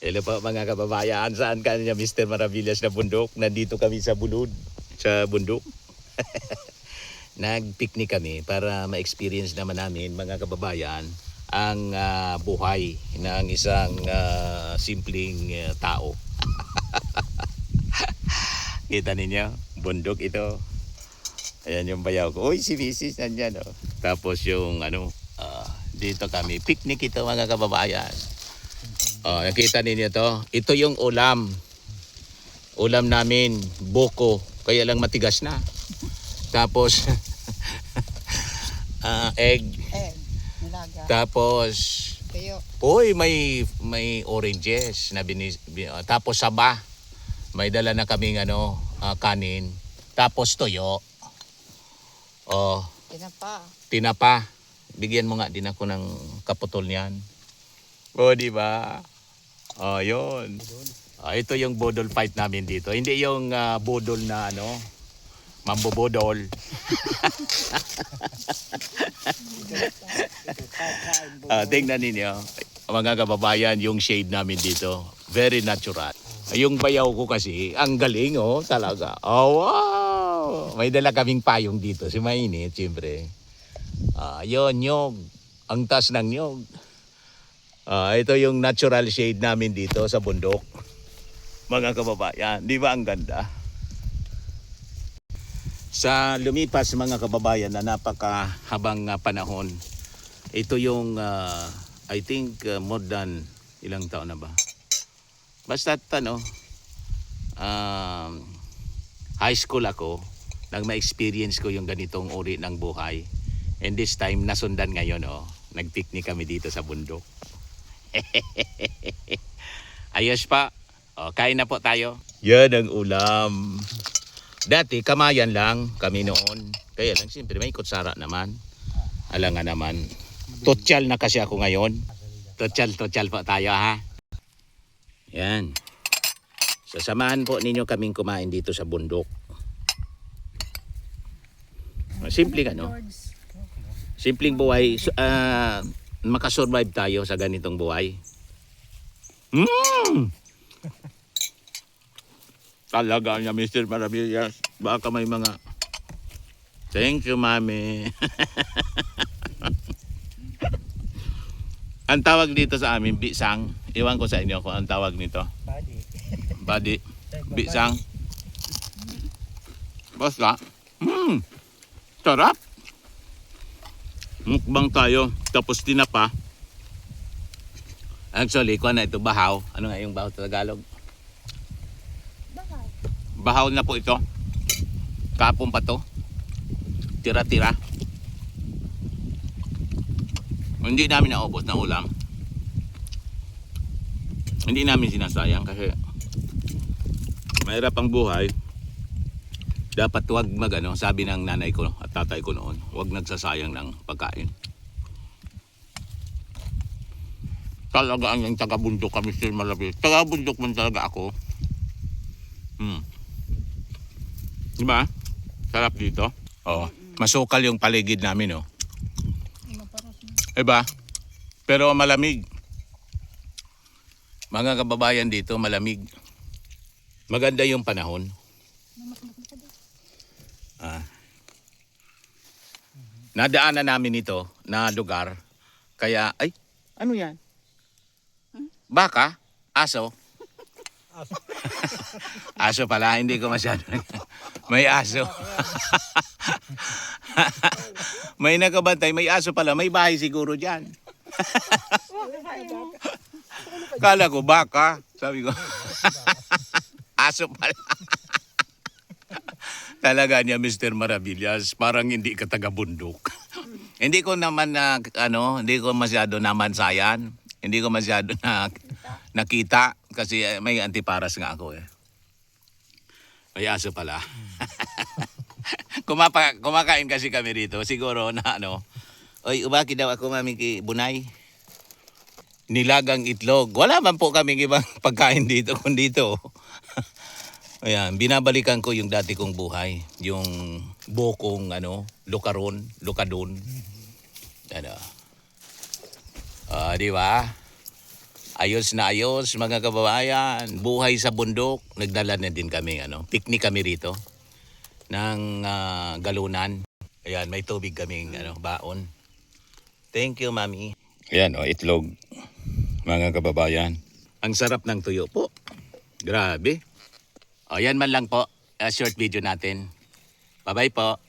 Hello po mga kababayan, saan ka niya Mr. Maravillas na bundok? Nandito kami sa bulod, sa bundok. Nag-picnic kami para ma-experience naman namin mga kababayan ang buhay ng isang simpleng tao. Kita ninyo, bundok ito. Ayan yung bayaw ko. Uy, si Mrs. nandyan oh. Tapos yung dito kami, picnic ito mga kababayan. Nakita ninyo to. Ito yung ulam. Ulam namin, buko. Kaya lang matigas na. Tapos, egg. Nilaga. Tapos, Tuyo. uy, may oranges. Tapos saba. May dala na kaming kanin. Tapos toyo. Tinapa. Tinapa. Bigyan mo nga din ako ng kaputol niyan. Di ba? Yun. Ito yung bodol fight namin dito. Hindi yung bodol na mambobodol. Tingnan ninyo, mga kababayan, yung shade namin dito. Very natural. Yung bayaw ko kasi, ang galing talaga. Wow! May dala kaming payong dito. Si mainit, siyempre. Yun, nyog. Ang tas ng nyog. Ito yung natural shade namin dito sa bundok. Mga kababayan, di ba ang ganda? Sa lumipas mga kababayan na napakahabang panahon, ito yung I think more than ilang taon na ba? Basta high school ako, nang ma-experience ko yung ganitong uri ng buhay. And this time nasundan ngayon nag-picnic kami dito sa bundok. Ayos pa. Kain na po tayo. Yan ang ulam. Dati kamayan lang kami noon. Kaya lang siyempre may kutsara naman. Alangan naman. Totyal na kasi ako ngayon. Totyal po tayo ha. Yan. Sasamahan po ninyo kaming kumain dito sa bundok. Simpleng simpleng buhay. Makasurvive tayo sa ganitong buhay. Talaga niya Mr. Maravillas. Baka may mga thank you mami. Ang tawag dito sa amin bisang. Iwan ko sa inyo kung ang tawag nito. Badi. Bisang. Basta. Sarap. Mukbang tayo. Tapos tinapa. Actually, kuha na ito, bahaw. Ano nga yung bahaw sa Tagalog? Bahaw na po ito. Kapon pa to. Tira-tira. Hindi namin naubos na ulam. Hindi namin sinasayang kasi mahirap ang buhay. Dapat wag sabi ng nanay ko at tatay ko noon, wag nagsasayang ng pagkain. Talaga ang taga-bundok kami Mr. Maravillas. Taga-bundok man talaga ako. Diba? Sarap dito. Masukal yung paligid namin Diba? Pero malamig. Mga kababayan dito, malamig. Maganda yung panahon. Nadaanan namin ito na lugar. Kaya, ano yan? Baka? Aso? Aso pala, hindi ko masyado. May aso. May nakabantay, may aso pala, may bahay siguro dyan. Kala ko baka, sabi ko. Aso pala. Talaga niya Mr. Maravillas, parang hindi ka taga-bundok. Hindi ko naman hindi ko masyado namansayan. Hindi ko masyado nakita kasi may antiparas nga ako May aso pala. Kumakain kasi kami rito. Siguro na oy, ubaki daw ako mami bunay. Nilagang itlog. Wala man po kaming ibang pagkain dito kundi dito. Ayan, binabalikan ko yung dati kong buhay. Yung bokong lukadon. Di ba? Ayos na ayos mga kababayan. Buhay sa bundok. Nagdala na din kami picnic kami rito ng galunan. Ayan, may tubig kaming baon. Thank you, Mami. Ayan, itlog. Mga kababayan. Ang sarap ng tuyo po. Grabe. Ayan man lang po. Short video natin. Bye-bye po.